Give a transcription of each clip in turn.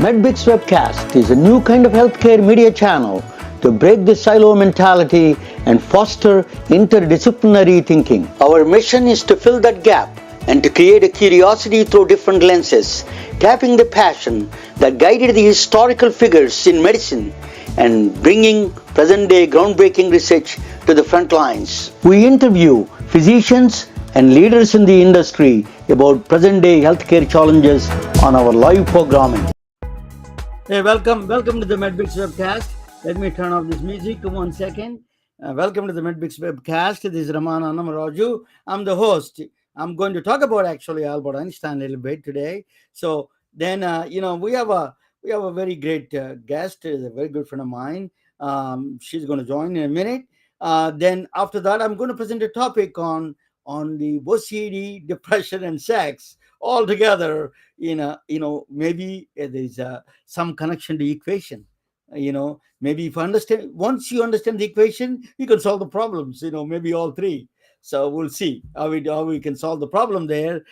MedBix Webcast is a new kind of healthcare media channel to break the silo mentality and foster interdisciplinary thinking. Our mission is to fill that gap and to create a curiosity through different lenses, tapping the passion that guided the historical figures in medicine and bringing present-day groundbreaking research to the front lines. We interview physicians and leaders in the industry about present-day healthcare challenges on our live programming. Hey, welcome to the MedBix Webcast. Let me turn off this music for 1 second. Welcome to the MedBix Webcast. This is Raman Annamaraju. I'm the host. I'm going to talk about actually Albert Einstein a little bit today. So then, we have a very great guest, a very good friend of mine. She's going to join in a minute. Then after that, I'm going to present a topic on the OCD, depression, and sex all together. Maybe there's some connection to equation. Maybe if once you understand the equation, you can solve the problems. Maybe all three. So we'll see how we can solve the problem there.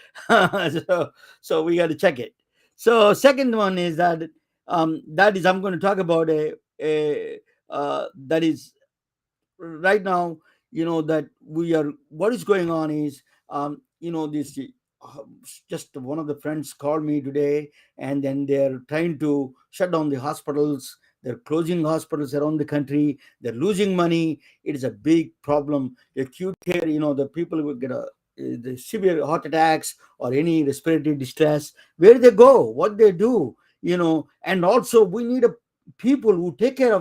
so we got to check it. So second one is that I'm going to talk about that is right now. That what is going on is this. Just one of the friends called me today, and then they're trying to shut down the hospitals. They're closing hospitals around the country. They're losing money. It is a big problem. Acute care, the people will get the severe heart attacks or any respiratory distress. Where they go, what they do, and also we need people who takes care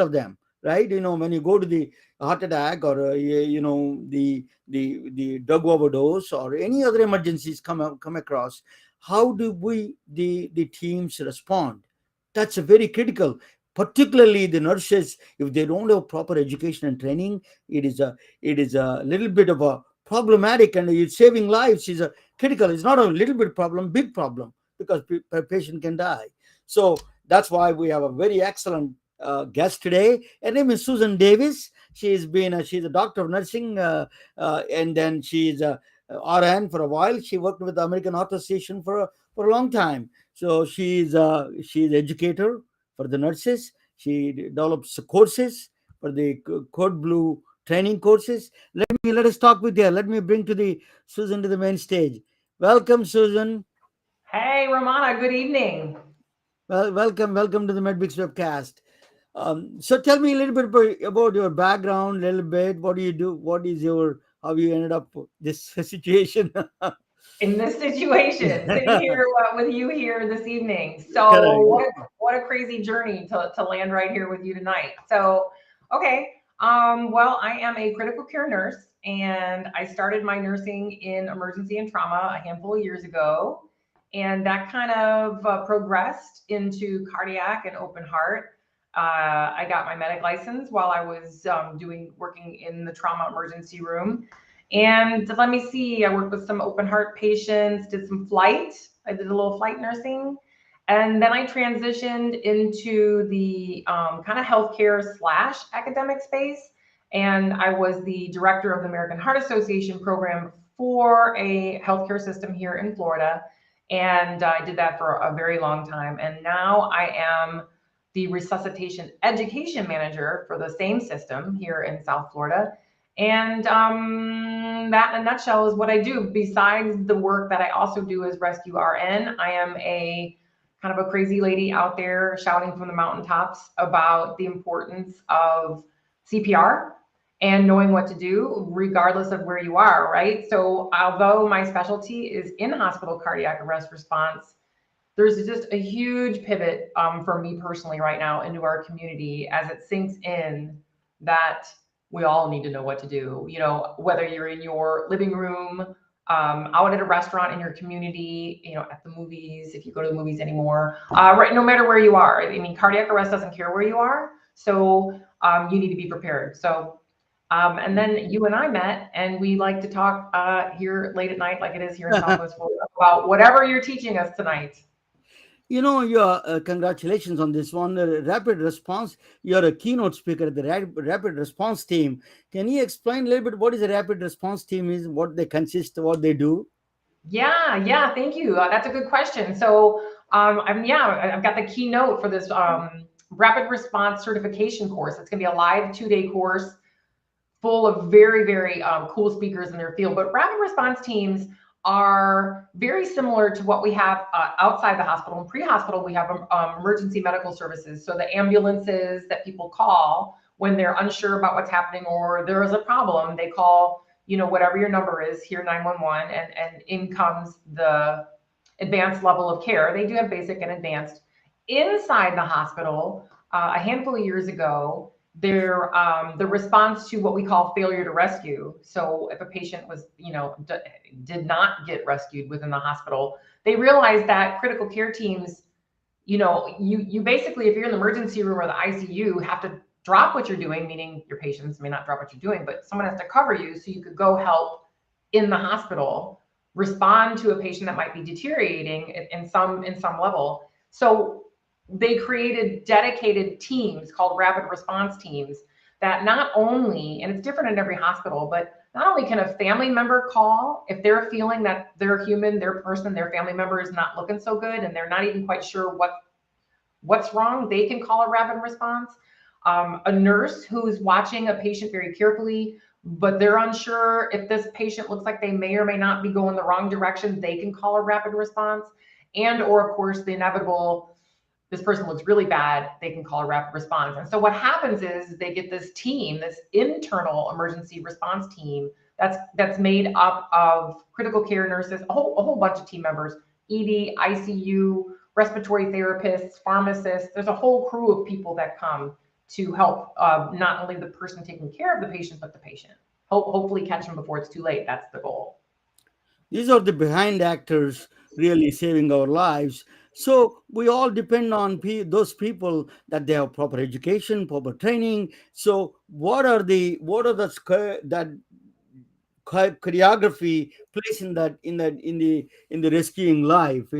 of them, right? When you go to the heart attack or the drug overdose or any other emergencies come across, how do the teams respond? That's a very critical, particularly the nurses. If they don't have proper education and training, it is a little bit of a problematic, and it's saving lives is a critical. It's not a little bit problem, big problem, because a patient can die. So that's why we have a very excellent guest today. Her name is Susan Davis. She's a doctor of nursing, and then she's a RN for a while. She worked with the American Heart Association for a long time. So she's educator for the nurses. She develops courses for the Code Blue training courses. Let us talk with her. Let me bring Susan to the main stage. Welcome, Susan. Hey, Ramana. Good evening. Well, welcome to the MedBix Webcast. So tell me a little bit about your background, a little bit. What do you do? How you ended up this situation? In this situation, sitting here with you here this evening. Correct. So what a crazy journey to land right here with you tonight. So, okay. Well, I am a critical care nurse, and I started my nursing in emergency and trauma a handful of years ago. And that kind of progressed into cardiac and open heart. I got my medic license while I was working in the trauma emergency room. And let me see, I worked with some open heart patients, did some flight. I did a little flight nursing. And then I transitioned into the kind of healthcare / academic space. And I was the director of the American Heart Association program for a healthcare system here in Florida. And I did that for a very long time. And now I am the resuscitation education manager for the same system here in South Florida. And that in a nutshell is what I do. Besides the work that I also do as rescue RN, I am a kind of a crazy lady out there shouting from the mountaintops about the importance of CPR and knowing what to do regardless of where you are, right? So although my specialty is in hospital cardiac arrest response, there's just a huge pivot for me personally right now into our community as it sinks in that we all need to know what to do. Whether you're in your living room, out at a restaurant in your community, at the movies, if you go to the movies anymore, right, no matter where you are. I mean, cardiac arrest doesn't care where you are. So you need to be prepared. So, and then you and I met, and we like to talk here late at night, like it is here in Southwest Florida, about whatever you're teaching us tonight. Congratulations on this one. Rapid response. You're a keynote speaker at the rapid response team. Can you explain a little bit what is a rapid response team is, what they consist, what they do? Yeah, thank you. That's a good question. So, I've got the keynote for this rapid response certification course. It's going to be a live 2-day course full of very, very cool speakers in their field. But rapid response teams are very similar to what we have outside the hospital. In pre-hospital, we have emergency medical services. So the ambulances that people call when they're unsure about what's happening or there is a problem, they call, whatever your number is here, 911, and in comes the advanced level of care. They do have basic and advanced. Inside the hospital, a handful of years ago, the response to what we call failure to rescue. So if a patient was, did not get rescued within the hospital, they realized that critical care teams, you basically, if you're in the emergency room or the ICU, have to drop what you're doing, meaning your patients may not drop what you're doing, but someone has to cover you so you could go help in the hospital, respond to a patient that might be deteriorating in some level. So they created dedicated teams called rapid response teams that not only, and it's different in every hospital, but not only can a family member call if they're feeling that their human, their person, their family member is not looking so good and they're not even quite sure what's wrong, they can call a rapid response. A nurse who's watching a patient very carefully, but they're unsure if this patient looks like they may or may not be going the wrong direction, they can call a rapid response. And or of course the inevitable, this person looks really bad, they can call a rapid response. And so what happens is they get this team, this internal emergency response team that's made up of critical care nurses, a whole bunch of team members, ED, ICU, respiratory therapists, pharmacists. There's a whole crew of people that come to help not only the person taking care of the patient, but the patient. Hopefully catch them before it's too late. That's the goal. These are the behind actors really saving our lives. So we all depend on those people that they have proper education, proper training. So that choreography plays in the rescuing life,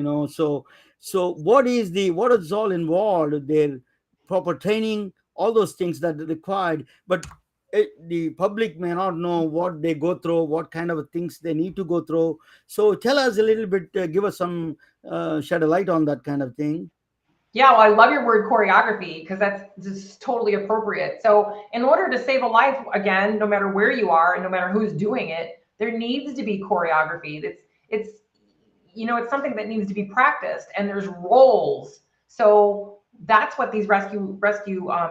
so what is all involved there, proper training, all those things that are required, but the public may not know what they go through, what kind of things they need to go through. So tell us a little bit, give us some, shed a light on that kind of thing. Yeah, well, I love your word choreography because that's just totally appropriate. So, in order to save a life, again, no matter where you are and no matter who's doing it, there needs to be choreography. It's something that needs to be practiced, and there's roles. So that's what these rescue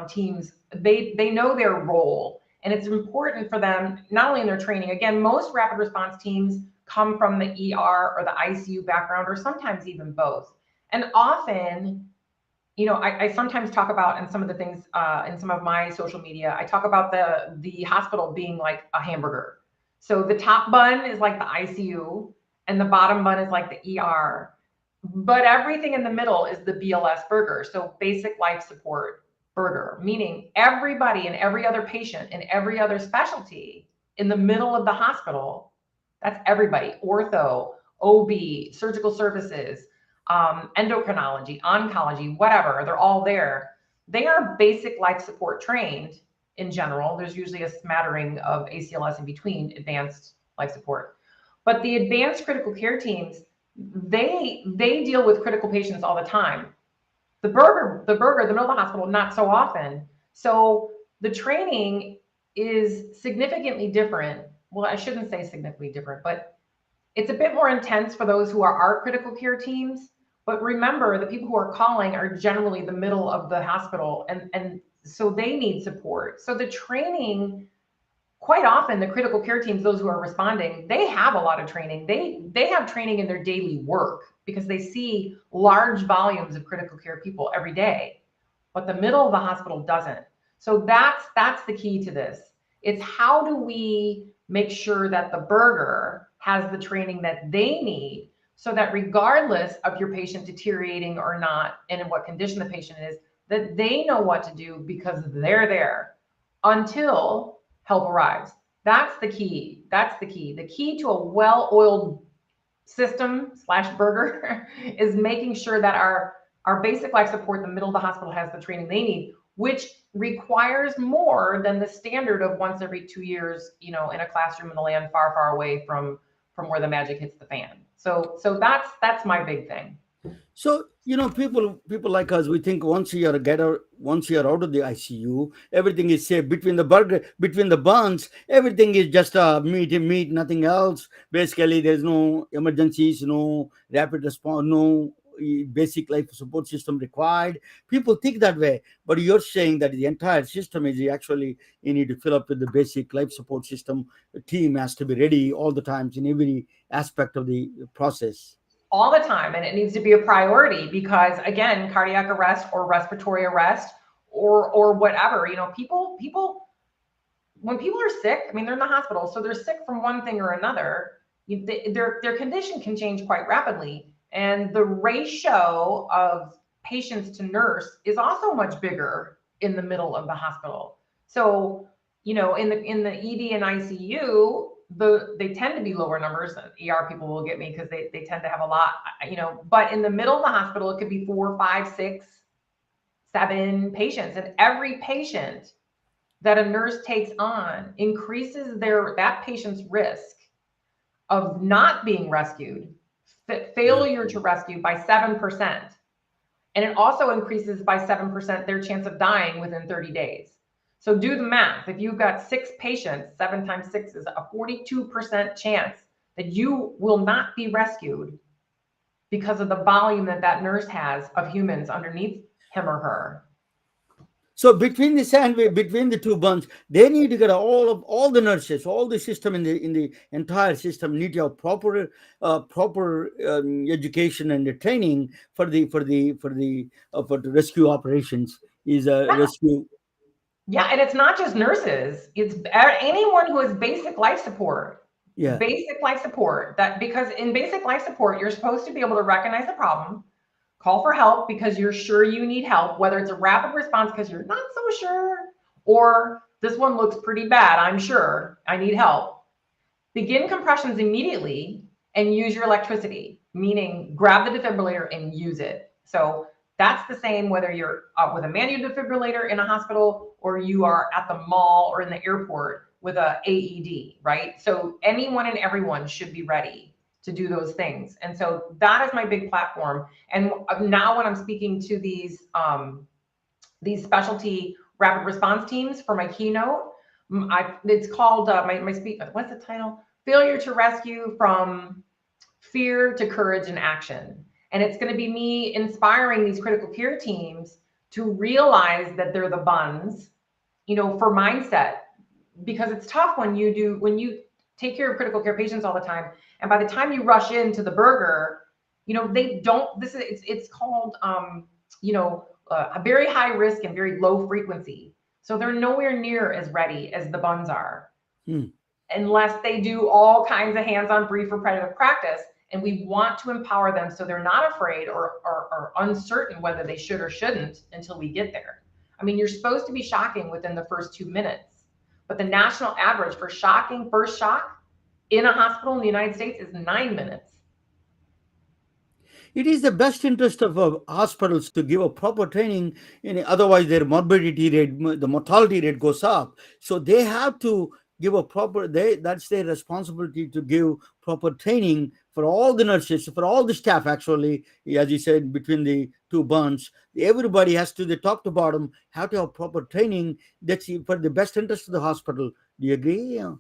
teams, they know their role, and it's important for them not only in their training. Again, most rapid response teams come from the ER or the ICU background, or sometimes even both. And often, I sometimes talk about in some of the things in some of my social media, I talk about the hospital being like a hamburger. So the top bun is like the ICU and the bottom bun is like the ER. But everything in the middle is the BLS burger. So basic life support burger, meaning everybody and every other patient in every other specialty in the middle of the hospital, that's everybody, ortho, OB, surgical services, endocrinology, oncology, whatever, they're all there. They are basic life support trained in general. There's usually a smattering of ACLS in between advanced life support. But the advanced critical care teams, they deal with critical patients all the time. The middle of the hospital, not so often. So the training is significantly different. Well, I shouldn't say significantly different, but it's a bit more intense for those who are our critical care teams. But remember, the people who are calling are generally the middle of the hospital, and so they need support. So the training, quite often, the critical care teams, those who are responding, they have a lot of training. They have training in their daily work because they see large volumes of critical care people every day. But the middle of the hospital doesn't. So that's the key to this. It's how do we make sure that the burger has the training that they need so that regardless of your patient deteriorating or not and in what condition the patient is, that they know what to do because they're there until help arrives. That's the key. That's the key. The key to a well-oiled system / burger is making sure that our basic life support in the middle of the hospital has the training they need, which requires more than the standard of once every 2 years, in a classroom in a land far, far away from where the magic hits the fan. So that's my big thing. So people like us, we think once you're out of the ICU, everything is safe. Between the buns, everything is just meat, nothing else. Basically, there's no emergencies, no rapid response, no basic life support system required. People think that way, but you're saying that the entire system is actually, you need to fill up with the basic life support system. The team has to be ready all the times in every aspect of the process. All the time, and it needs to be a priority, because again, cardiac arrest or respiratory arrest or whatever, people when people are sick, I mean, they're in the hospital, so they're sick from one thing or another. Their condition can change quite rapidly, and the ratio of patients to nurse is also much bigger in the middle of the hospital. So, in the ED and ICU, they tend to be lower numbers. ER people will get me because they tend to have a lot, but in the middle of the hospital, it could be 4, 5, 6, 7 patients, and every patient that a nurse takes on increases that patient's risk of not being rescued, failure to rescue, by 7%. And it also increases by 7% their chance of dying within 30 days. So do the math. If you've got 6 patients, 7 times 6 is a 42% chance that you will not be rescued because of the volume that nurse has of humans underneath him or her. So between the sandwich, between the two buns, they need to get all the nurses, all the system in the entire system need to have proper education and the training for the rescue operations. Is a Yeah. rescue. Yeah, and it's not just nurses. It's anyone who has basic life support. Yeah. Basic life support. Because in basic life support, you're supposed to be able to recognize the problem, call for help because you're sure you need help, whether it's a rapid response because you're not so sure, or this one looks pretty bad, I'm sure, I need help. Begin compressions immediately and use your electricity, meaning grab the defibrillator and use it. So that's the same whether you're with a manual defibrillator in a hospital or you are at the mall or in the airport with a AED, right? So anyone and everyone should be ready to do those things. And so that is my big platform. And now when I'm speaking to these specialty rapid response teams for my keynote, it's called my speak. What's the title? Failure to Rescue: From Fear to Courage and Action. And it's going to be me inspiring these critical care teams to realize that they're the buns, for mindset, because it's tough when you take care of critical care patients all the time, and by the time you rush into the burger, they don't. It's called a very high risk and very low frequency. So they're nowhere near as ready as the buns are, unless they do all kinds of hands-on brief repetitive practice. And we want to empower them so they're not afraid or uncertain whether they should or shouldn't until we get there. I mean, you're supposed to be shocking within the first 2 minutes, but the national average for shocking first shock in a hospital in the United States is 9 minutes. It is the best interest of hospitals to give a proper training. Otherwise, their morbidity rate, the mortality rate goes up. So they have to give a proper. That's their responsibility to give proper training for all the nurses, for all the staff. Actually, as you said, between the two buns, everybody has to. The top to bottom have to have proper training. That's for the best interest of the hospital. Do you agree? Yeah.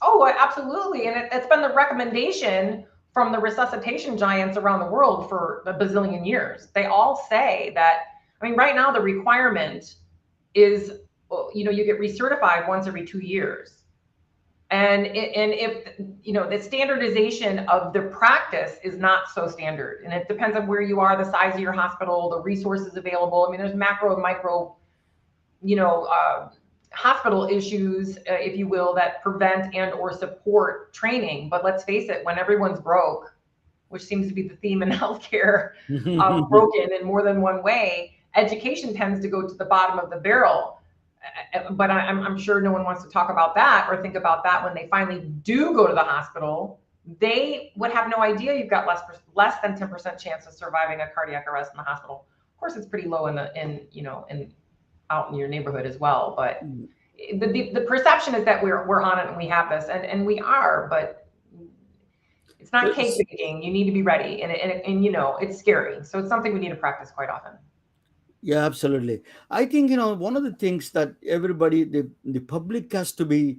Oh, absolutely. And it's been the recommendation from the resuscitation giants around the world for a bazillion years. They all say that, I mean, right now the requirement is, you get recertified once every 2 years. And if, the standardization of the practice is not so standard. And it depends on where you are, the size of your hospital, the resources available. I mean, there's macro and micro, hospital issues, if you will, that prevent and or support training. But let's face it, when everyone's broke, which seems to be the theme in healthcare, broken in more than one way, education tends to go to the bottom of the barrel. But I'm sure no one wants to talk about that or think about that when they finally do go to the hospital. They would have no idea you've got less than 10% chance of surviving a cardiac arrest in the hospital. Of course, it's pretty low in out in your neighborhood as well, but the perception is that we're on it and we have this, and we are, but It's not cake baking. You need to be ready, and you know it's scary. So it's something we need to practice quite often. Yeah, absolutely. I think, one of the things that everybody, the public has to be,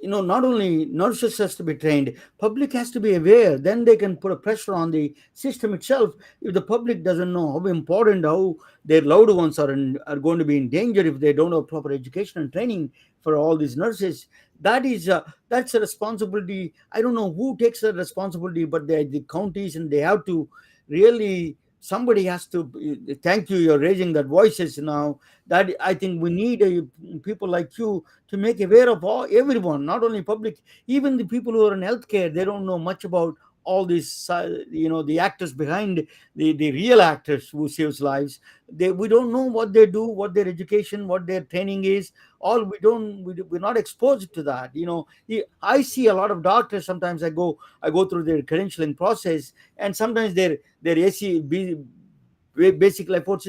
not only nurses has to be trained, public has to be aware. Then they can put a pressure on the system itself. If the public doesn't know how important, how their loved ones are going to be in danger if they don't have proper education and training for all these nurses, that's a responsibility. I don't know who takes that responsibility, but the counties, and they have to really, somebody has to. Thank you, you're raising that voices now. That I think we need people like you to make aware of everyone, not only public, even the people who are in healthcare. They don't know much about all these, the actors behind, the real actors who saves lives. We don't know what they do, what their education, what their training is. All we're not exposed to that. I see a lot of doctors. Sometimes I go through their credentialing process, and sometimes their basic life support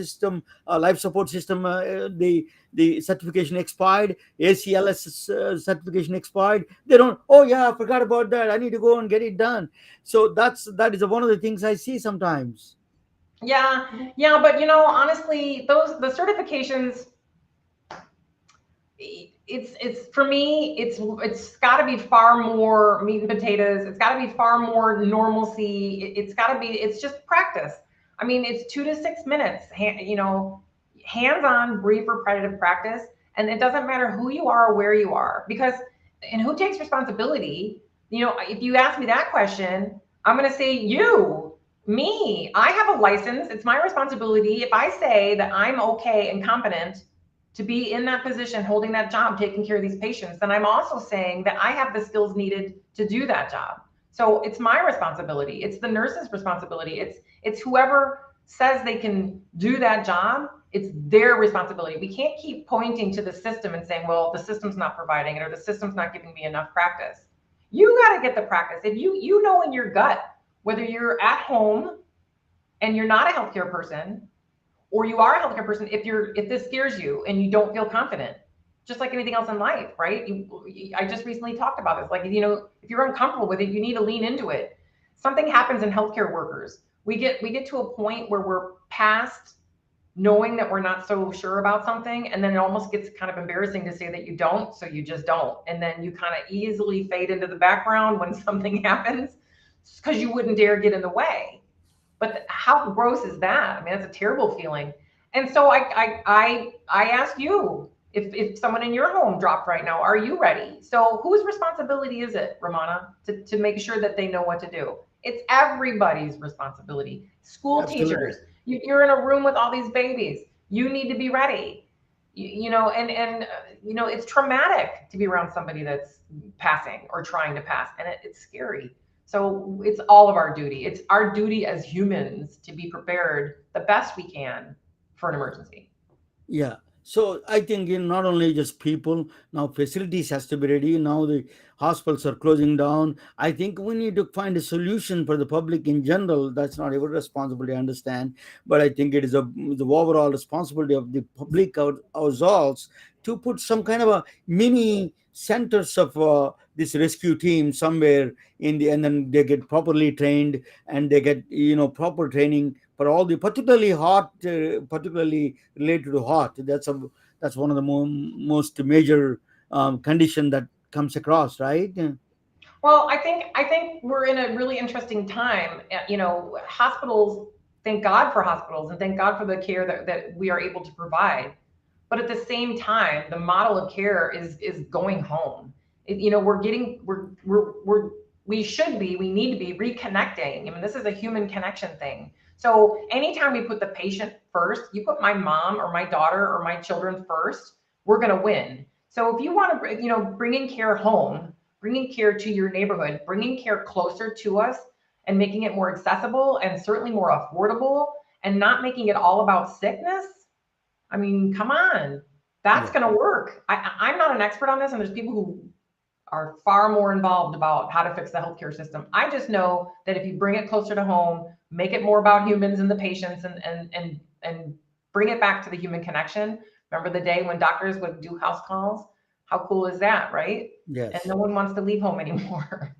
system, the certification expired, ACLS certification expired. They don't. Oh yeah, I forgot about that. I need to go and get it done. So that is one of the things I see sometimes. Yeah, yeah, but honestly, the certifications, it's for me, it's got to be far more meat and potatoes. It's got to be far more normalcy. It's got to be. It's just practice. I mean, it's 2 to 6 minutes. Hands-on, brief, repetitive practice, and it doesn't matter who you are or where you are, because and who takes responsibility. If you ask me that question, I'm going to say you. Me, I have a license. It's my responsibility. If I say that I'm okay and competent to be in that position, holding that job, taking care of these patients, then I'm also saying that I have the skills needed to do that job. So it's my responsibility. It's the nurse's responsibility. It's whoever says they can do that job. It's their responsibility. We can't keep pointing to the system and saying, well, the system's not providing it, or the system's not giving me enough practice. You got to get the practice. If you know in your gut, whether you're at home and you're not a healthcare person, or you are a healthcare person, if this scares you and you don't feel confident, just like anything else in life, right? I just recently talked about this. Like, if you're uncomfortable with it, you need to lean into it. Something happens in healthcare workers. We get to a point where we're past knowing that we're not so sure about something, and then it almost gets kind of embarrassing to say that you don't, so you just don't, and then you kind of easily fade into the background when something happens because you wouldn't dare get in the way. But how gross is that? I mean, that's a terrible feeling. And so I ask you, if someone in your home dropped right now, are you ready? So whose responsibility is it, Ramana, to make sure that they know what to do? It's everybody's responsibility. School Absolutely. teachers, you're in a room with all these babies. You need to be ready. It's traumatic to be around somebody that's passing or trying to pass, and it's scary. So it's all of our duty. It's our duty as humans to be prepared the best we can for an emergency. Yeah. So I think not only just people, now facilities has to be ready. Now the hospitals are closing down. I think we need to find a solution for the public in general. That's not our responsibility, I understand, but I think it is the overall responsibility of the public, ourselves, to put some kind of a mini centers of this rescue team somewhere and then they get properly trained, and they get proper training for all the particularly related to heart. That's one of the most major condition that comes across, right? Well, I think we're in a really interesting time. Hospitals, thank God for hospitals, and thank God for the care that we are able to provide. But at the same time, the model of care is going home. We should be, we need to be reconnecting. I mean, this is a human connection thing. So anytime we put the patient first, you put my mom or my daughter or my children first, we're going to win. So if you want to, bringing care home, bringing care to your neighborhood, bringing care closer to us, and making it more accessible and certainly more affordable, and not making it all about sickness. I mean, come on, that's Yeah. going to work. I'm not an expert on this, and there's people who are far more involved about how to fix the healthcare system. I just know that if you bring it closer to home, make it more about humans and the patients, and bring it back to the human connection. Remember the day when doctors would do house calls? How cool is that, right? And Yes. no one wants to leave home anymore.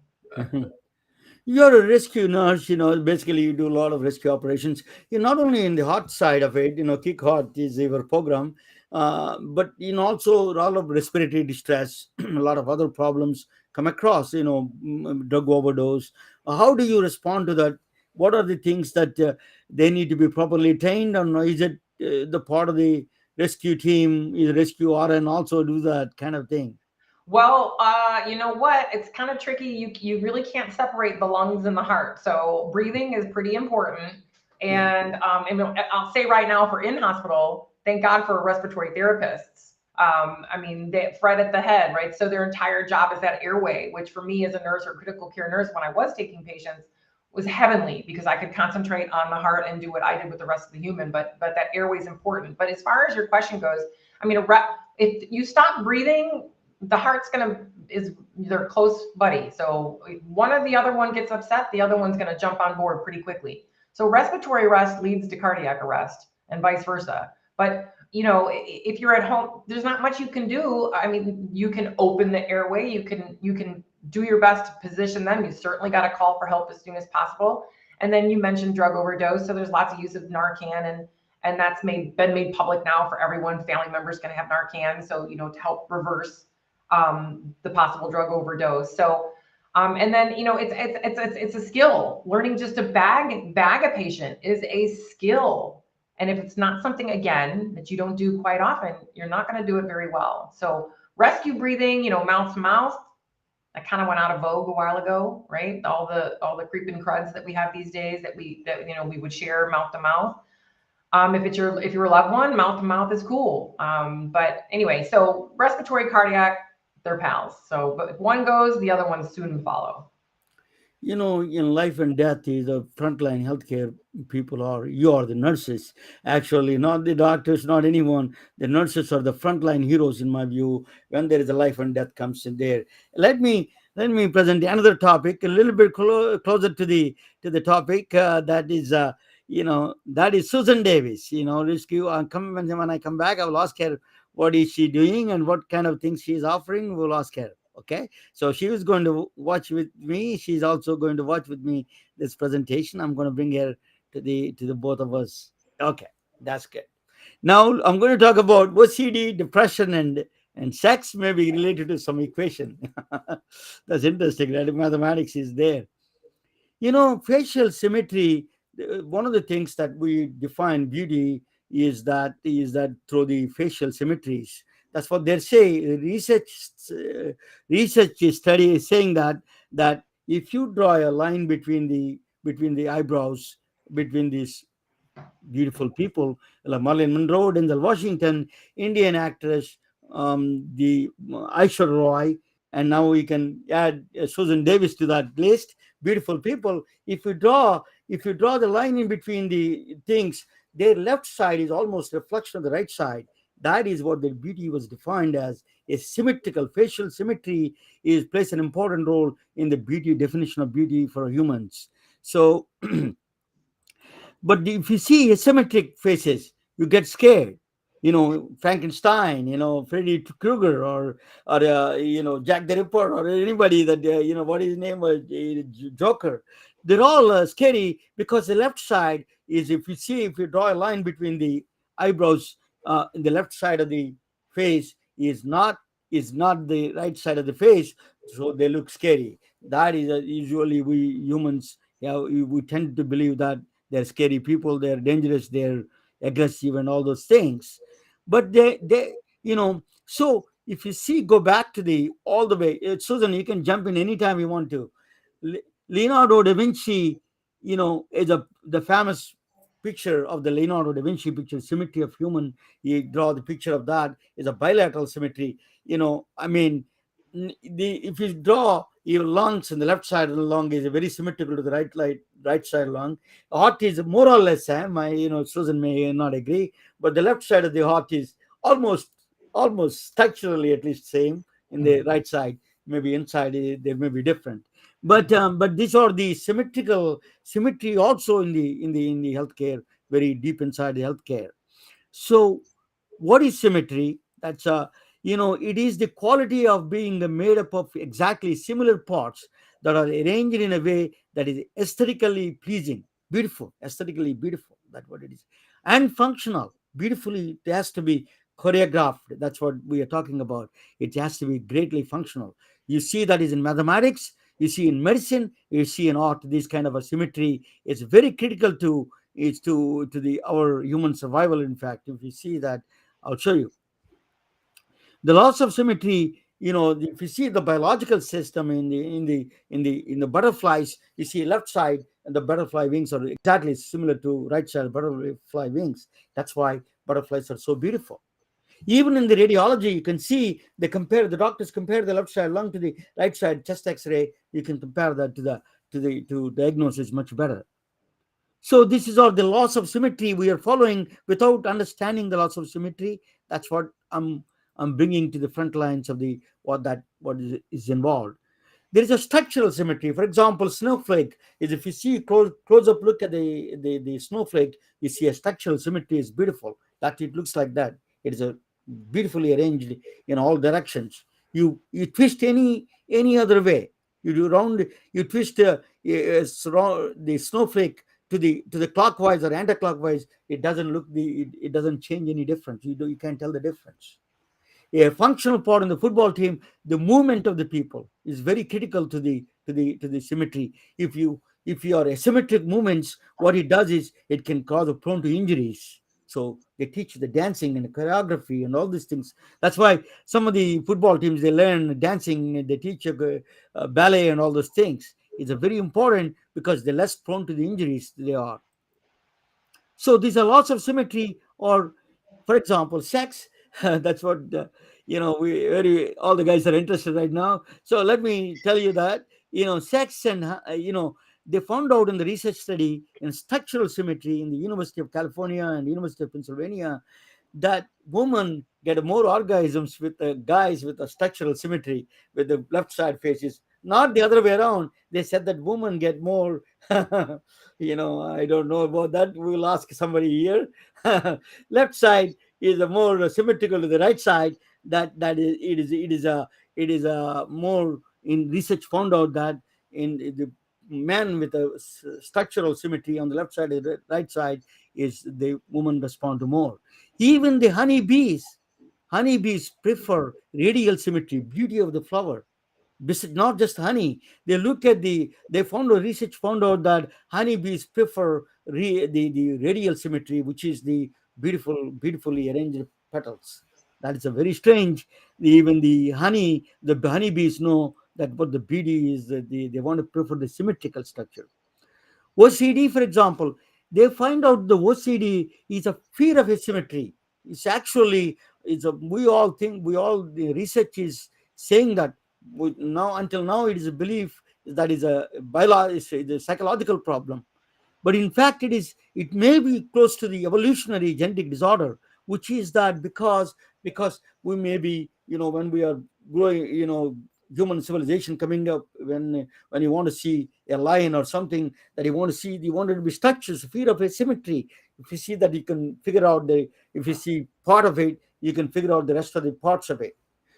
You're a rescue nurse, basically you do a lot of rescue operations. You're not only in the heart side of it, Kick Heart is your program, but also a lot of respiratory distress, a lot of other problems come across, drug overdose. How do you respond to that? What are the things that they need to be properly trained on? Is it the part of the rescue team, is rescue RN also do that kind of thing? Well, you know what? It's kind of tricky. You really can't separate the lungs and the heart. So breathing is pretty important. Yeah. And I'll say right now for in hospital, thank God for respiratory therapists. I mean, they fret at the head, right? So their entire job is that airway, which for me as a nurse or critical care nurse, when I was taking patients, was heavenly because I could concentrate on the heart and do what I did with the rest of the human. But that airway is important. But as far as your question goes, I mean, if you stop breathing, the heart's is their close buddy. So one or the other one gets upset, the other one's gonna jump on board pretty quickly. So respiratory arrest leads to cardiac arrest and vice versa. But if you're at home, there's not much you can do. I mean, you can open the airway, you can do your best to position them. You certainly got to call for help as soon as possible. And then you mentioned drug overdose. So there's lots of use of Narcan, and that's been made public now for everyone. Family members going to have Narcan, so to help reverse the possible drug overdose. So, and then it's a skill. Learning just to bag a patient is a skill, and if it's not something again that you don't do quite often, you're not going to do it very well. So rescue breathing, mouth to mouth, that kind of went out of vogue a while ago, right? All the creeping cruds that we have these days that we would share mouth to mouth. If you're a loved one, mouth to mouth is cool. But anyway, so respiratory, cardiac, they're pals. So, but if one goes, the other ones soon follow. In life and death, the frontline healthcare people are, you are the nurses. Actually, not the doctors, not anyone. The nurses are the frontline heroes, in my view, when there is a life and death comes in there. Let me present another topic, a little bit closer to the topic that is Susan Davis. Rescue. When I come back, I will ask her what is she doing and what kind of things she is offering. We'll ask her. Okay, so she is going to watch with me. She's also going to watch with me this presentation. I'm going to bring her to the both of us. Okay, that's good. Now I'm going to talk about OCD, depression, and sex, maybe related to some equation. That's interesting. Right? Mathematics is there. Facial symmetry. One of the things that we define beauty is that through the facial symmetries. That's what they say. Research study is saying that if you draw a line between the eyebrows between these beautiful people like Marilyn Monroe, Denzel Washington, Indian actress, the Aishwarya Roy, and now we can add Susan Davis to that list. Beautiful people. If you draw the line in between the things, their left side is almost a reflection of the right side. That is what the beauty was defined as. A symmetrical facial symmetry is plays an important role in the beauty definition of beauty for humans. So but if you see asymmetric faces, you get scared. Frankenstein, Freddy Krueger, or Jack the Ripper, or anybody that what his name was, Joker. They're all scary because the left side is, if you draw a line between the eyebrows, in the left side of the face is not the right side of the face, so they look scary. That is usually we humans, we tend to believe that they're scary people, they're dangerous, they're aggressive, and all those things. But so if you see, go back to the all the way. Susan, you can jump in anytime you want to. Le- Leonardo da Vinci, is the famous picture of the Leonardo da Vinci picture, symmetry of human. You draw the picture of that is a bilateral symmetry. I mean, if you draw your lungs and the left side of the lung is very symmetrical to the right side lung. Heart is more or less same. Susan may not agree, but the left side of the heart is almost almost structurally at least same in the Mhm. right side. Maybe inside they may be different, but these are the symmetry also in the healthcare, very deep inside the healthcare. So what is symmetry? That's it is the quality of being made up of exactly similar parts that are arranged in a way that is aesthetically pleasing, beautiful, aesthetically beautiful. That's what it is. And functional, beautifully, it has to be choreographed. That's what we are talking about. It has to be greatly functional. You see that is in mathematics, you see in medicine, you see in art. This kind of a symmetry is very critical to is to the our human survival. In fact, if you see that, I'll show you the loss of symmetry. If you see the biological system in the butterflies, you see left side, and the butterfly wings are exactly similar to right side butterfly wings. That's why butterflies are so beautiful. Even in the radiology, you can see the doctors compare the left side lung to the right side chest X-ray. You can compare that to diagnosis much better. So this is all the loss of symmetry we are following without understanding the loss of symmetry. That's what I'm bringing to the front lines of the what is involved. There is a structural symmetry. For example, snowflake is, if you see close up look at the snowflake, you see a structural symmetry is beautiful. That it looks like that. It is a beautifully arranged in all directions. You twist any other way. You do round. You twist the snowflake to the clockwise or anti-clockwise. It doesn't look it doesn't change any difference. You can't tell the difference. A functional part in the football team, the movement of the people is very critical to the symmetry. If you are asymmetric movements, what it does is it can cause a prone to injuries. So they teach the dancing and the choreography and all these things. That's why some of the football teams, they learn dancing, they teach ballet and all those things. It's a very important because they're less prone to the injuries they are. So these are lots of symmetry, or, for example, sex. That's what all the guys are interested right now. So let me tell you that sex and they found out in the research study in structural symmetry in the University of California and University of Pennsylvania that women get more orgasms with the guys with a structural symmetry with the left side faces, not the other way around. They said that women get more. I don't know about that. We'll ask somebody here. Left side is a more symmetrical to the right side. That is it is a more in research found out that in the man with a structural symmetry on the left side and the right side is the woman respond to more. Even the honeybees prefer radial symmetry, beauty of the flower. This is not just honey. They found a research found out that honeybees prefer the radial symmetry, which is the beautifully arranged petals. That is a very strange. Even the honeybees know that what the beauty is. That they want to prefer the symmetrical structure. OCD, for example, they find out the OCD is a fear of asymmetry. It's actually the research is saying that now until now it is a belief that is a it's a psychological problem, but in fact it may be close to the evolutionary genetic disorder, which is that because we may be when we are growing, human civilization coming up, when you want to see a lion or something that you want it to be structures, fear of asymmetry. If you see that, you can figure out the if you see part of it, you can figure out the rest of the parts of it.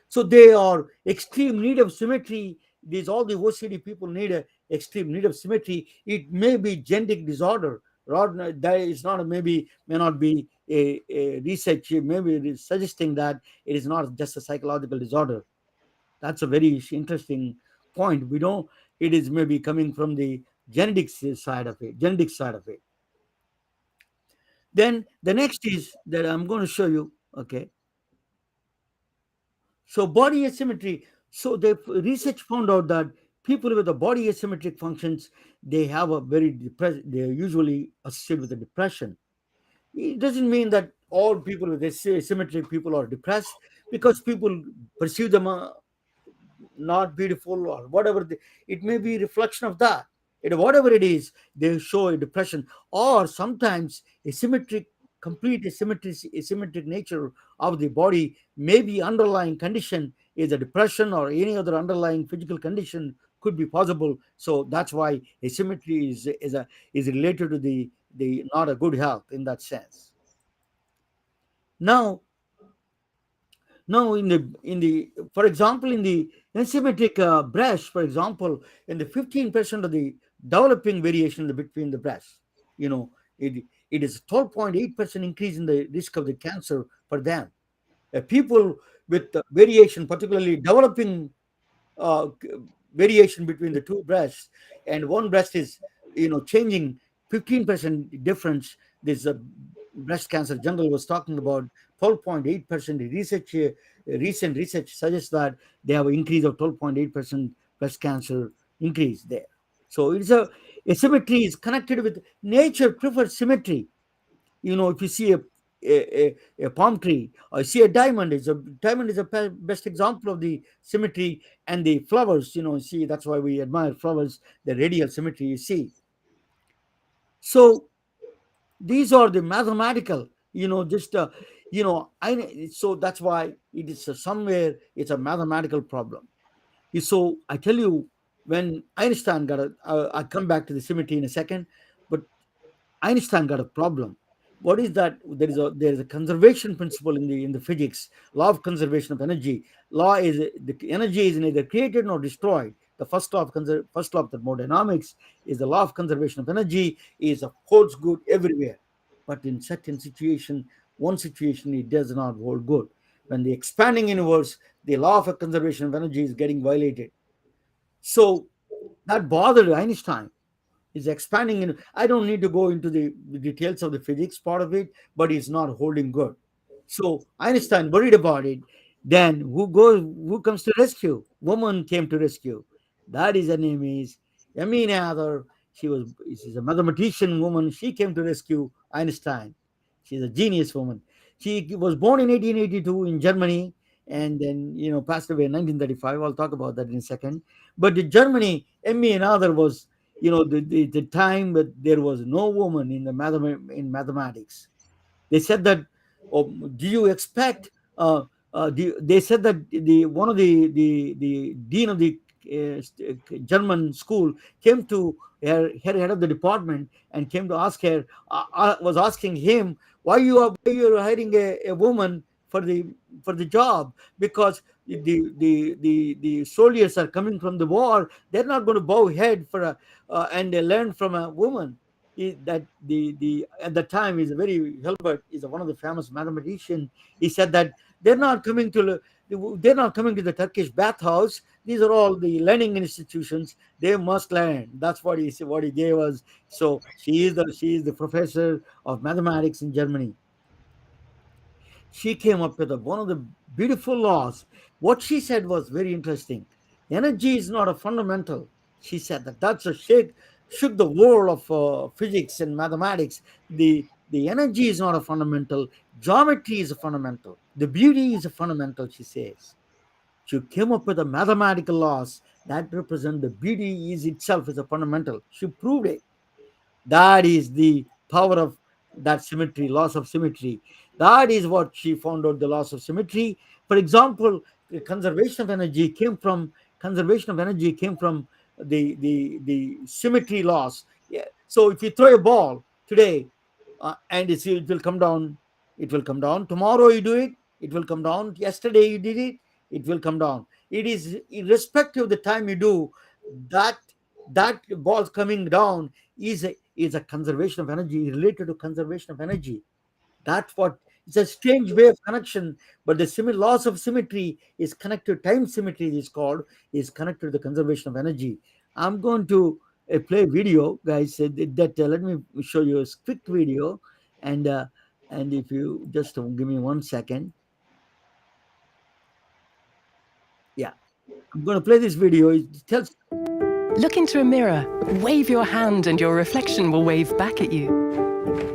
So they are extreme need of symmetry. These all the OCD people need a extreme need of symmetry. It may be genetic disorder. Rather, that is not may not be a research. Maybe it is suggesting that it is not just a psychological disorder. That's a very interesting point. We don't. It is maybe coming from the genetics side of it. Genetic side of it. Then the next is that I'm going to show you. Okay. So body asymmetry. So the research found out that people with a body asymmetric functions, they have a very depressed. They are usually associated with a depression. It doesn't mean that all people with asymmetric people are depressed, because people perceive them not beautiful or whatever. It may be reflection of that. Whatever it is, they show a depression, or sometimes complete asymmetric nature of the body. Maybe underlying condition is a depression or any other underlying physical condition could be possible. So that's why asymmetry is related to the not a good health in that sense. Now, now, in the for example, in the asymmetric breast, for example, in the 15% of the developing variation between the breasts. You know, it is 12.8% increase in the risk of the cancer for them. People with variation, particularly developing uh, variation between the two breasts, and one breast is, changing 15% difference. This breast cancer journal was talking about 12.8% research. Recent research suggests that they have an increase of 12.8% breast cancer increase there. So it's a symmetry is connected with nature prefers symmetry. If you see a palm tree or see a diamond, is a best example of the symmetry. And the flowers, see, that's why we admire flowers, the radial symmetry you see. So these are the mathematical, just I so that's why it is somewhere it's a mathematical problem. So I tell you, when Einstein got I'll come back to the symmetry in a second, but Einstein got a problem. What is that? There is a conservation principle in the physics, law of conservation of energy. Law is the energy is neither created nor destroyed. The first law of thermodynamics is the law of conservation of energy is holds good everywhere, but in certain situation, one situation it does not hold good. When the expanding universe, the law of conservation of energy is getting violated. So that bothered Einstein is expanding in. I don't need to go into the details of the physics part of it, but it's not holding good. So Einstein worried about it. Then who comes to rescue? Woman came to rescue. That is, her name is Emmy Noether. She's a mathematician woman. She came to rescue Einstein. She's a genius woman. She was born in 1882 in Germany, and then passed away in 1935. I'll talk about that in a second. But in Germany, Emmy Noether was, the time that there was no woman in in mathematics. They said that, oh, do you expect they said that the one of the dean of the German school came to her head of the department and came to ask her, was asking him, why you are hiring a woman for the job, because the soldiers are coming from the war. They're not going to bow head for a and they learn from a woman. That the at the time is a very Hilbert is one of the famous mathematician. He said that they're not coming to the Turkish bathhouse. These are all the learning institutions. They must learn. That's what he said, what he gave us. So she is the professor of mathematics in Germany. She came up with one of the beautiful laws. What she said was very interesting. Energy is not a fundamental. She said that that's a shook the world of physics and mathematics. The energy is not a fundamental. Geometry is a fundamental. The beauty is a fundamental. She says. She came up with a mathematical laws that represent the beauty is itself is a fundamental. She proved it. That is the power of that symmetry, loss of symmetry. That is what she found out, the loss of symmetry. For example, the conservation of energy came from the symmetry loss. Yeah. So if you throw a ball today and it will come down, it will come down. Tomorrow you do it, it will come down. Yesterday you did it, it will come down. It is irrespective of the time you do that. That ball coming down is a conservation of energy, related to conservation of energy. That's what it's a strange way of connection, but the loss of symmetry is connected. Time symmetry is called is connected to the conservation of energy. I'm going to play video, guys. Let me show you a quick video, and if you just give me 1 second, yeah, I'm going to play this video. It tells. Look into a mirror, wave your hand, and your reflection will wave back at you.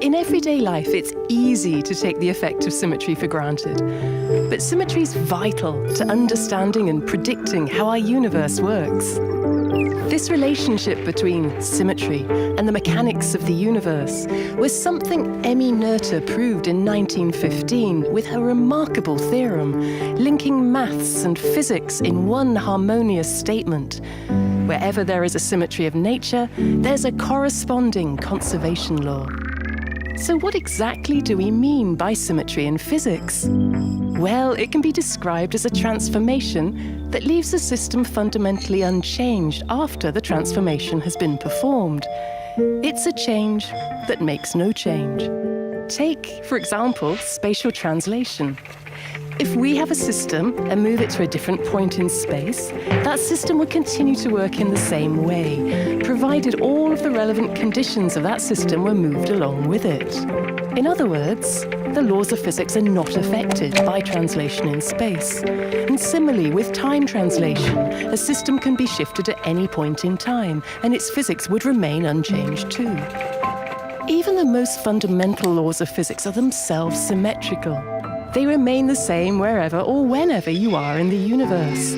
In everyday life, it's easy to take the effect of symmetry for granted. But symmetry is vital to understanding and predicting how our universe works. This relationship between symmetry and the mechanics of the universe was something Emmy Noether proved in 1915 with her remarkable theorem, linking maths and physics in one harmonious statement. Wherever there is a symmetry of nature, there's a corresponding conservation law. So what exactly do we mean by symmetry in physics? Well, it can be described as a transformation that leaves a system fundamentally unchanged after the transformation has been performed. It's a change that makes no change. Take, for example, spatial translation. If we have a system and move it to a different point in space, that system would continue to work in the same way, provided all of the relevant conditions of that system were moved along with it. In other words, the laws of physics are not affected by translation in space. And similarly, with time translation, a system can be shifted at any point in time, and its physics would remain unchanged too. Even the most fundamental laws of physics are themselves symmetrical. They remain the same wherever or whenever you are in the universe.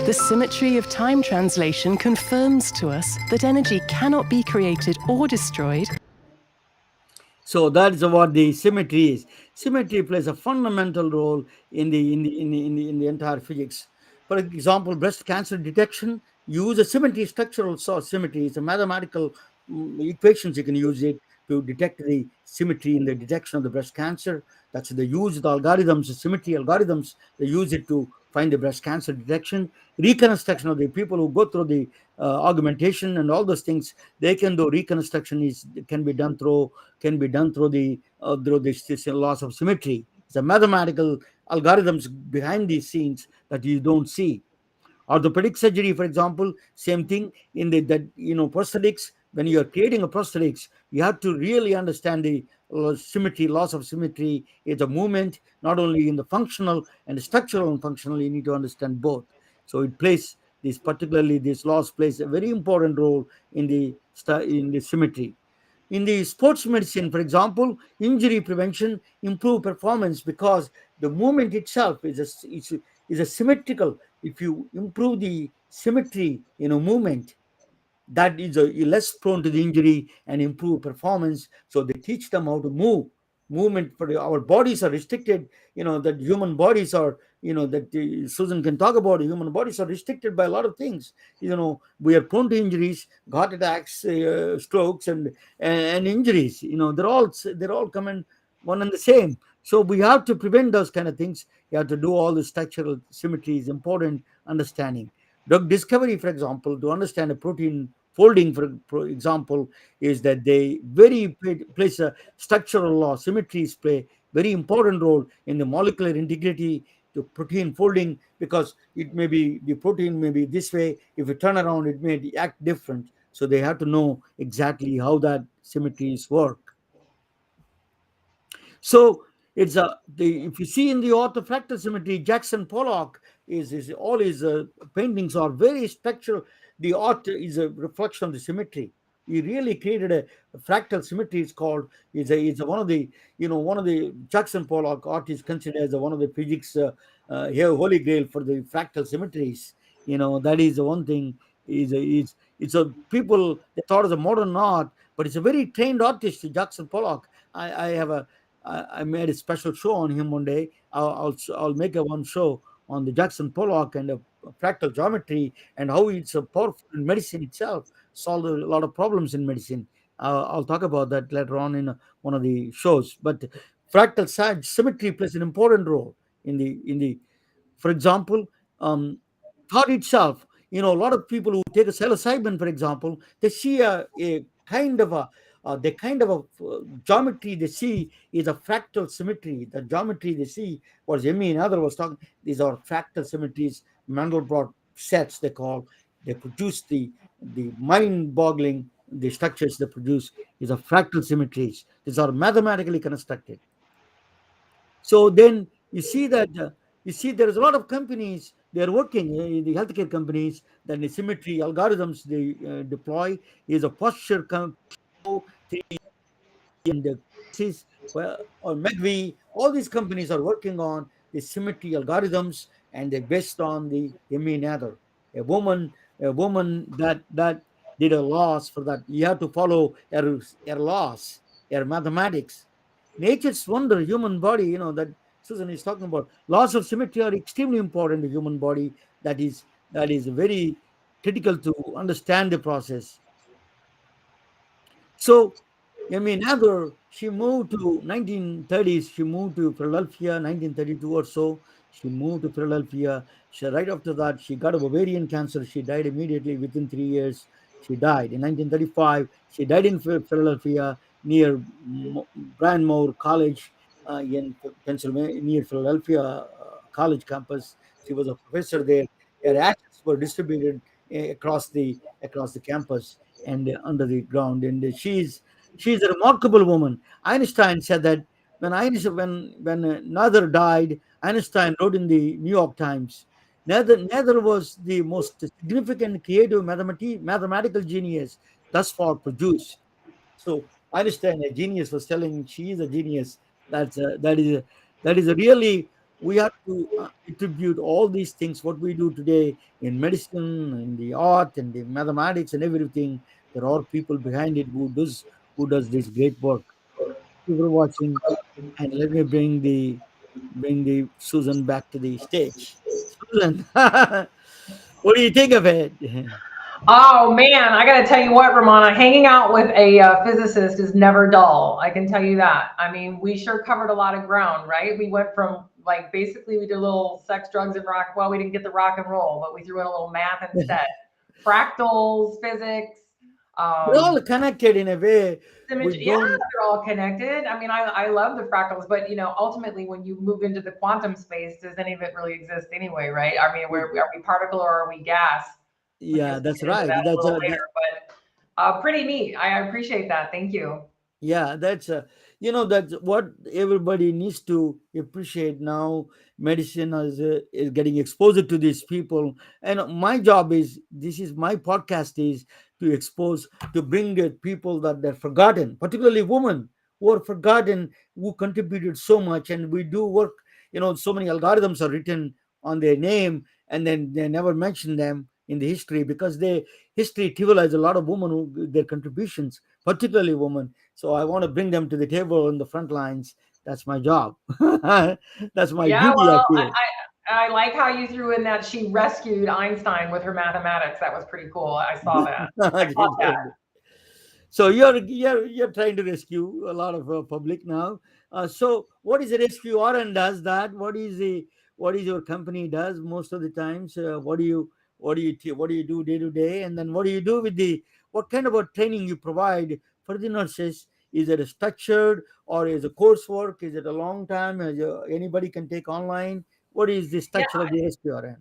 The symmetry of time translation confirms to us that energy cannot be created or destroyed. So that is what the symmetry is. Symmetry plays a fundamental role in the entire physics. For example, breast cancer detection use a symmetry, structural source symmetry. It's a mathematical equations. You can use it to detect the symmetry in the detection of the breast cancer. That's they use the algorithms, the symmetry algorithms. They use it to find the breast cancer detection, reconstruction of the people who go through the augmentation and all those things. They can do reconstruction is can be done through this loss of symmetry. It's a mathematical algorithms behind these scenes that you don't see. Orthopedic surgery, for example, same thing in the that prosthetics. When you are creating a prosthetics, you have to really understand the symmetry, loss of symmetry. It's a movement not only in the functional and the structural and functional. You need to understand both. So it plays this particularly this loss plays a very important role in the symmetry. In the sports medicine, for example, injury prevention improve performance because the movement itself is a symmetrical. If you improve the symmetry in a movement, that is less prone to the injury and improve performance. So they teach them how to move. Movement for our bodies are restricted. That human bodies are. That Susan can talk about. Human bodies are restricted by a lot of things. We are prone to injuries, heart attacks, strokes, and injuries. They're all coming one and the same. So we have to prevent those kind of things. You have to do all the structural symmetry is important understanding. Drug discovery, for example, to understand a protein folding, for example, is that they place a structural law. Symmetries play very important role in the molecular integrity to protein folding because it may be the protein may be this way. If you turn around, it may act different. So they have to know exactly how that symmetries work. So it's if you see in the orthofractal symmetry, Jackson Pollock is all his paintings are very structural. The art is a reflection of the symmetry. He really created a fractal symmetry. It's called is one of the Jackson Pollock art is considered as one of the physics holy grail for the fractal symmetries. That is the one thing is it's a people they thought as a modern art, but it's a very trained artist, Jackson Pollock. I have a I made a special show on him one day. I'll make a one show on the Jackson Pollock and fractal geometry and how it's a powerful in medicine itself, solved a lot of problems in medicine. I'll talk about that later on in one of the shows. But fractal symmetry plays an important role in the for example, thought itself. A lot of people who take a psilocybin, for example, they see a kind of a the kind of a geometry they see is a fractal symmetry. The geometry they see, what Emmy and other was talking, these are fractal symmetries. Mandelbrot sets they call. They produce the mind-boggling the structures they produce is a fractal symmetries. These are mathematically constructed. So then you see there is a lot of companies they are working the healthcare companies that the symmetry algorithms they deploy is a posture and the well, or McVie, all these companies are working on the symmetry algorithms and they're based on the Emmy Nather. A woman that did a loss for that. You have to follow her laws, her mathematics. Nature's wonder, human body, that Susan is talking about. Laws of symmetry are extremely important in the human body. That is very critical to understand the process. So Amy Nather, she moved to 1930s. She moved to Philadelphia, 1932 or so. She moved to Philadelphia. Right after that, she got ovarian cancer. She died immediately within 3 years. She died in 1935. She died in Philadelphia near Brandmore College in Pennsylvania, near Philadelphia College campus. She was a professor there. Her ashes were distributed across the campus and under the ground. And she's a remarkable woman. Einstein said that when Nather died, Einstein wrote in the New York Times, Nather was the most significant creative mathematical genius thus far produced. So Einstein, a genius, was telling she is a genius. That is a really, we have to attribute all these things what we do today in medicine, in the art, and the mathematics, and everything. There are people behind it who does this great work. Thank you for watching, and let me bring the Susan back to the stage. Susan, what do you think of it? Oh man, I got to tell you what, Ramona, hanging out with a physicist is never dull. I can tell you that. I mean, we sure covered a lot of ground, right? We went from like basically we did a little sex, drugs, and rock. Well, we didn't get the rock and roll, but we threw in a little math instead. Fractals, physics, They're um, all connected in a way. We yeah, don't. they're all connected. I mean, I love the fractals, but ultimately, when you move into the quantum space, does any of it really exist anyway, right? I mean, are we particle or are we gas? I guess Yeah, we'll that's get into right. that a That's little a later, but pretty neat. I appreciate that. Thank you. Yeah, that's what everybody needs to appreciate now. Medicine is getting exposed to these people, and my job is, this is my podcast, is to expose, to bring people that they're forgotten, particularly women who are forgotten, who contributed so much, and we do work. So many algorithms are written on their name, and then they never mention them in the history, because history trivializes a lot of women who their contributions, particularly women. So I want to bring them to the table in the front lines. That's my job. That's my Yeah, duty, I well, feel. I like how you threw in that she rescued Einstein with her mathematics. That was pretty cool. I saw that. I caught that. So you're trying to rescue a lot of public now. So what is the rescue RN does that? What is your company does most of the times? What do you do day to day, and then what do you do with the what kind of a training you provide for the nurses? Is it a structured, or is it coursework? Is it a long time? Anybody can take online? What is the Yeah. structure of the rescue RN?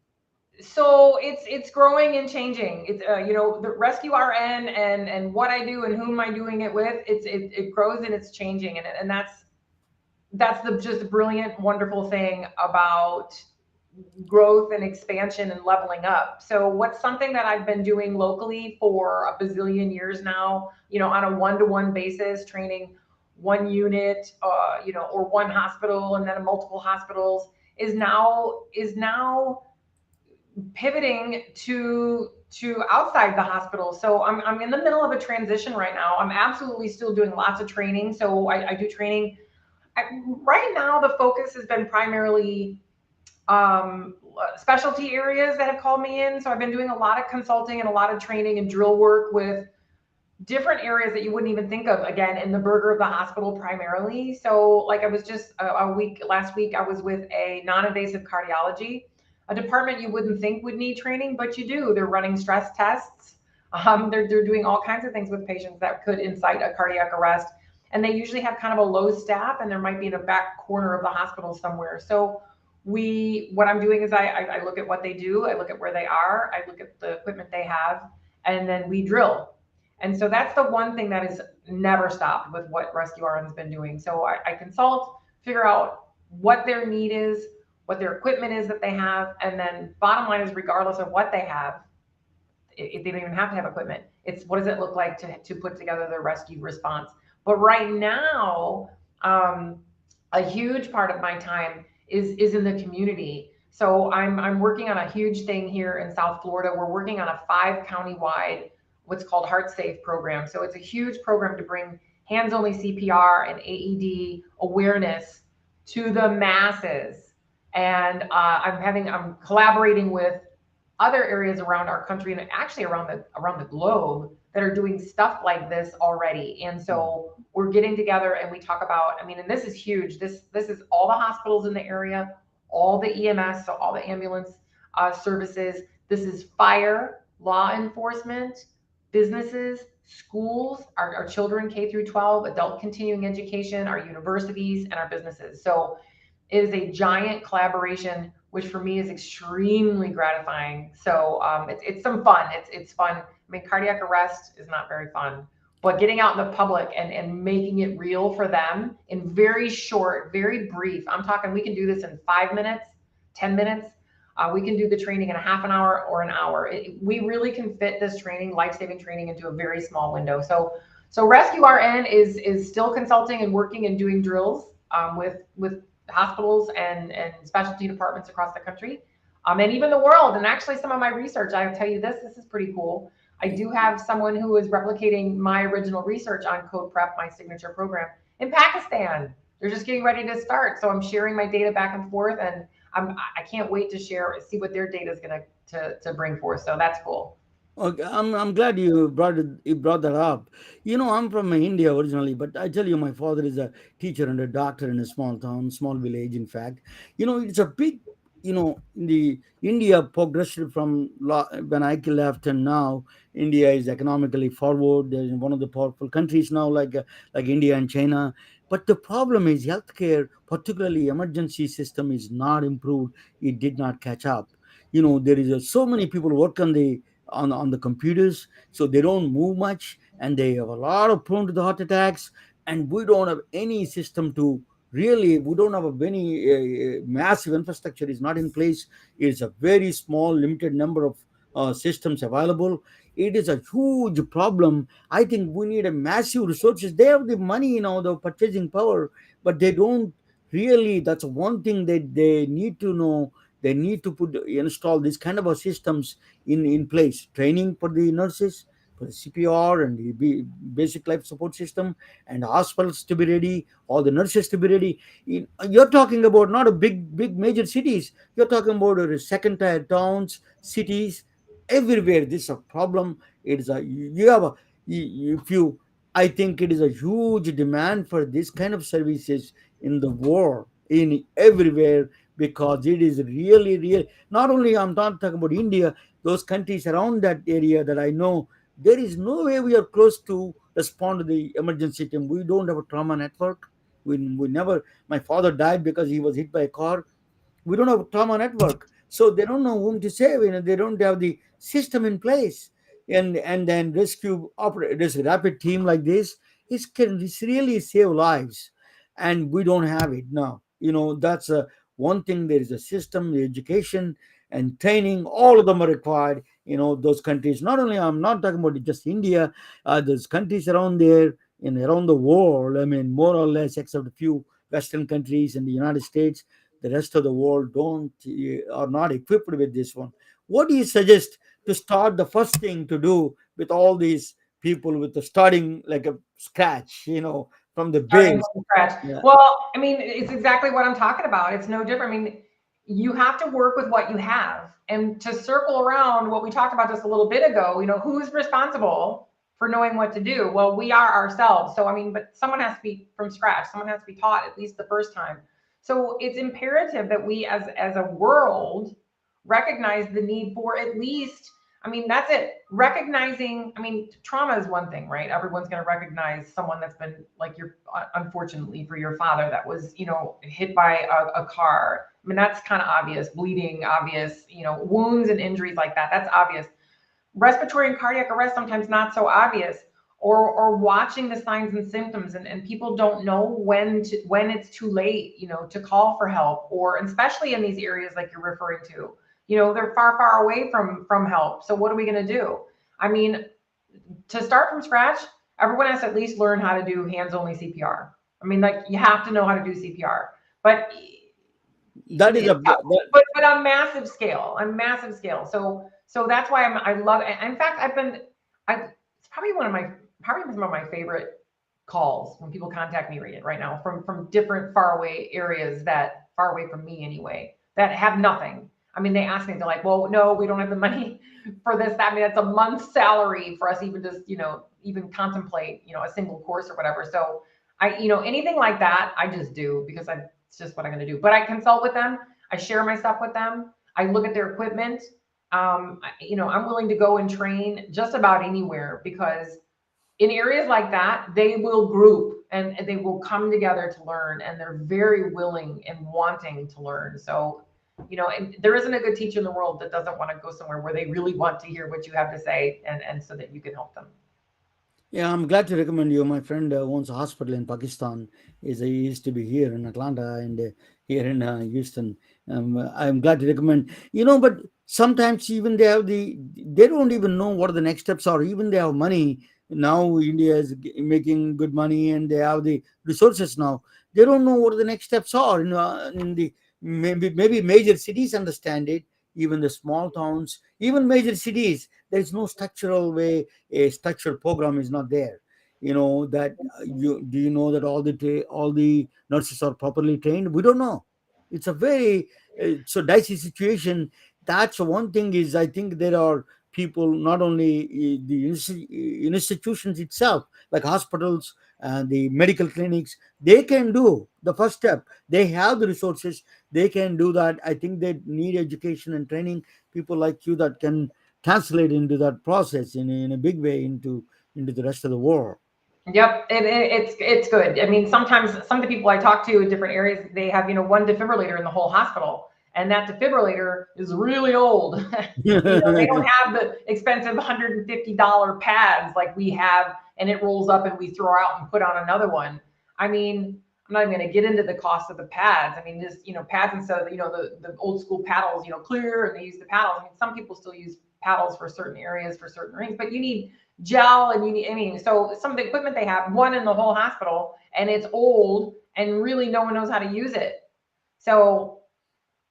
So it's growing and changing. It's the rescue RN and what I do and whom am I doing it with. It grows and it's changing, and that's the just brilliant, wonderful thing about growth and expansion and leveling up. So what's something that I've been doing locally for a bazillion years now, on a one-to-one basis, training one unit, or one hospital and then multiple hospitals is now pivoting to outside the hospital. So I'm in the middle of a transition right now. I'm absolutely still doing lots of training. So I do training. Right now, the focus has been primarily specialty areas that have called me in. So I've been doing a lot of consulting and a lot of training and drill work with different areas that you wouldn't even think of, again, in the burger of the hospital primarily. So like I was just last week, I was with a non-invasive cardiology, a department you wouldn't think would need training, but you do. They're running stress tests. They're doing all kinds of things with patients that could incite a cardiac arrest. And they usually have kind of a low staff, and there might be in a back corner of the hospital somewhere. So what I'm doing is I look at what they do, I look at where they are, I look at the equipment they have, and then we drill. And so that's the one thing that has never stopped with what Rescue RN's been doing. So I consult, figure out what their need is, what their equipment is that they have, and then bottom line is, regardless of what they have, if they don't even have to have equipment, it's what does it look like to put together the rescue response. But right now, a huge part of my time is in the community. So I'm working on a huge thing here in South Florida. We're working on a 5 county-wide what's called Heart Safe program. So it's a huge program to bring hands-only CPR and AED awareness to the masses. And I'm collaborating with other areas around our country and actually around the globe that are doing stuff like this already. And so we're getting together and we talk about, I mean, and this is huge. This is all the hospitals in the area, all the EMS, so all the ambulance services. This is fire, law enforcement, businesses, schools, our children K through 12, adult continuing education, our universities, and our businesses. So it is a giant collaboration, which for me is extremely gratifying. So it's some fun. It's fun. I mean, cardiac arrest is not very fun, but getting out in the public and making it real for them in very short, very brief. I'm talking, we can do this in 5 minutes, 10 minutes. We can do the training in a half an hour or an hour. We really can fit this training, life-saving training, into a very small window. So Rescue RN is still consulting and working and doing drills with hospitals and specialty departments across the country, and even the world. And actually, some of my research, I will tell you this is pretty cool. I do have someone who is replicating my original research on Code Prep, my signature program, in Pakistan. They're just getting ready to start. So I'm sharing my data back and forth, and I can't wait to see what their data is going to bring forth. So that's cool. Okay, I'm glad you brought that up. I'm from India originally, but I tell you, my father is a teacher and a doctor in a small town, small village. In fact, it's a big, in the India progressed from when I left, and now India is economically forward. They're one of the powerful countries now, like India and China. But the problem is healthcare, particularly emergency system, is not improved. It did not catch up. There is so many people work on the computers, so they don't move much, and they have a lot of prone to the heart attacks. And we don't have any system to really, we don't have any massive infrastructure is not in place. It's a very small limited number of systems available. It is a huge problem. I think we need a massive resources. They have the money, the purchasing power, but they don't really. That's one thing that they need to know. They need to install these kind of systems in place, training for the nurses, for the CPR and the basic life support system, and hospitals to be ready, all the nurses to be ready. You're talking about not a big major cities. You're talking about second tier towns, cities, everywhere. This is a problem. It is a you have a if you I think it is a huge demand for this kind of services in the world, in everywhere, because it is really real. Not only I'm not talking about India, those countries around that area that I know, there is no way we are close to respond to the emergency team. We don't have a trauma network. We never. My father died because he was hit by a car. We don't have a trauma network, so they don't know whom to save. They don't have the system in place. And then rescue operate this rapid team like this it's really save lives, and we don't have it now. That's one thing. There is a system, the education and training, all of them are required. Those countries, not only, I'm not talking about just India, those countries around there and around the world, I mean, more or less, except a few Western countries and the United States, the rest of the world don't are not equipped with this one. What do you suggest to start the first thing to do with all these people, with the starting like a scratch, from the Starting base? from scratch. Yeah. Well, I mean, it's exactly what I'm talking about. It's no different. I mean, you have to work with what you have. And to circle around what we talked about just a little bit ago, who's responsible for knowing what to do? Well, we are ourselves. So, I mean, but someone has to be from scratch. Someone has to be taught at least the first time. So it's imperative that we as a world recognize the need for at least, I mean, that's it. Recognizing, I mean, trauma is one thing, right? Everyone's going to recognize someone that's been like unfortunately for your father, that was, hit by a car. I mean, that's kind of obvious. Bleeding, obvious, wounds and injuries like that. That's obvious. Respiratory and cardiac arrest, sometimes not so obvious. Or watching the signs and symptoms, and people don't know when it's too late, to call for help, or especially in these areas like you're referring to. They're far away from help. So what are we going to do? I mean, to start from scratch, everyone has to at least learn how to do hands-only CPR. I mean, like, you have to know how to do CPR, but That is but on massive scale, So that's why I love it. In fact, it's probably some of my favorite calls when people contact me right now from different faraway areas, that far away from me anyway, that have nothing. I mean, they ask me, they're like, well, no, we don't have the money for this. I mean, that's a month's salary for us even just, even contemplate, a single course or whatever. So anything like that, I just do because it's just what I'm going to do. But I consult with them. I share my stuff with them. I look at their equipment. I'm willing to go and train just about anywhere because in areas like that, they will group and they will come together to learn, and they're very willing and wanting to learn. So, and there isn't a good teacher in the world that doesn't want to go somewhere where they really want to hear what you have to say and so that you can help them. Yeah, I'm glad to recommend you. My friend owns a hospital in Pakistan. He used to be here in Atlanta and here in Houston. I'm glad to recommend. But sometimes even they don't even know what the next steps are. Even they have money now. India is making good money and they have the resources now. They don't know what the next steps are. In the maybe major cities understand it. Even the small towns, even major cities, there is no structural way. A structured program is not there. That you know that all the nurses are properly trained? We don't know. It's a very so dicey situation. That's one thing. Is I think there are people, not only the institutions itself, like hospitals and the medical clinics, they can do the first step. They have the resources, they can do that. I think they need education and training, people like you that can translate into that process in a big way into the rest of the world. Yep, it's good. I mean, sometimes some of the people I talk to in different areas, they have one defibrillator in the whole hospital, and that defibrillator is really old. They don't have the expensive $150 pads like we have, and it rolls up and we throw out and put on another one. I mean, I'm not even going to get into the cost of the pads. I mean, just pads instead of the old school paddles, clear, and they use the paddles. I mean, some people still use paddles for certain areas for certain rings, but you need gel and so some of the equipment they have, one in the whole hospital, and it's old and really no one knows how to use it. So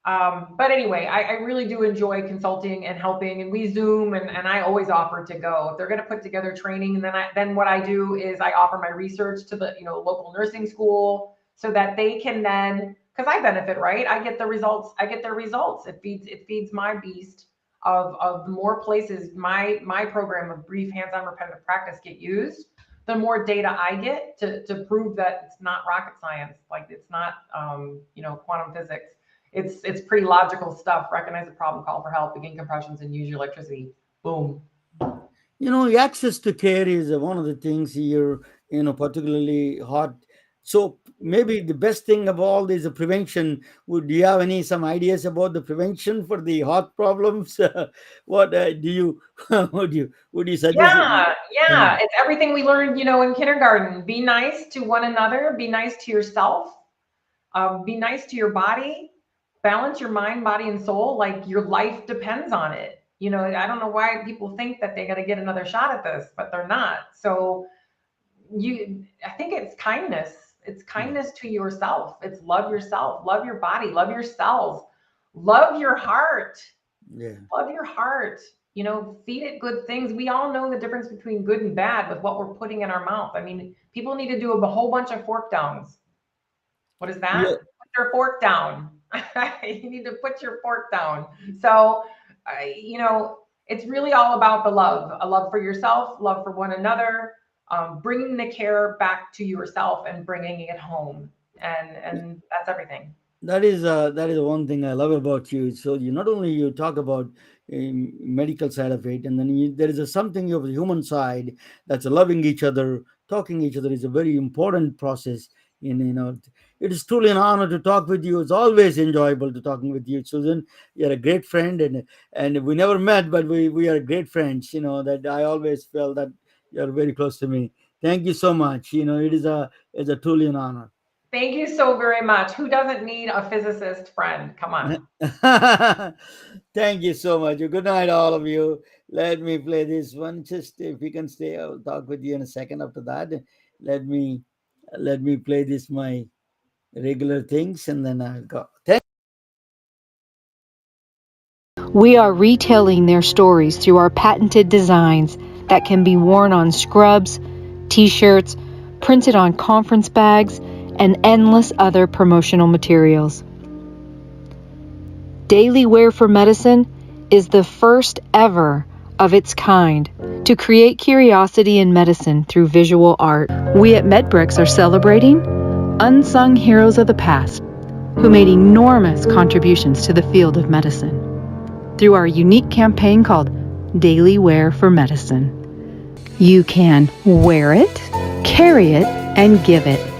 but anyway, I really do enjoy consulting and helping, and we Zoom, and I always offer to go if they're going to put together training. And then what I do is I offer my research to the local nursing school so that they can then, because I benefit, right? I get the results. I get their results. It feeds my beast of the more places my program of brief hands-on repetitive practice get used, the more data I get to prove that it's not rocket science, like it's not quantum physics. It's pretty logical stuff. Recognize the problem, call for help, begin compressions, and use your electricity. Boom. Access to care is one of the things here, particularly hot. So maybe the best thing of all is the prevention. Do you have some ideas about the prevention for the heart problems? What do you would you suggest? Yeah. It's everything we learned, in kindergarten. Be nice to one another. Be nice to yourself. Be nice to your body. Balance your mind, body, and soul. Like your life depends on it. I don't know why people think that they got to get another shot at this, but they're not. So I think it's kindness. It's kindness to yourself. It's love yourself, love your body, love your cells, love your heart. Yeah. Love your heart. Feed it good things. We all know the difference between good and bad with what we're putting in our mouth. I mean, people need to do a whole bunch of fork downs. What is that? Yeah. Put your fork down. You need to put your fork down. So, it's really all about the love, a love for yourself, love for one another, bringing the care back to yourself and bringing it home. And that's everything. That is one thing I love about you. So not only you talk about medical side of it, and then there is something of the human side, that's loving each other, talking each other is a very important process. It is truly an honor to talk with you. It's always enjoyable to talking with you, Susan. You're a great friend, and we never met, but we are great friends. That I always felt that you're very close to me. Thank you so much. It's a truly an honor. Thank you so very much. Who doesn't need a physicist friend? Come on. Thank you so much. Good night, all of you. Let me play this one. Just if you can stay, I'll talk with you in a second after that. Let me play this, my regular things, and then I'll go. We are retelling their stories through our patented designs that can be worn on scrubs, t-shirts, printed on conference bags, and endless other promotional materials. Daily Wear for Medicine is the first ever of its kind to create curiosity in medicine through visual art. We at MedBricks are celebrating unsung heroes of the past who made enormous contributions to the field of medicine through our unique campaign called Daily Wear for Medicine. You can wear it, carry it, and give it.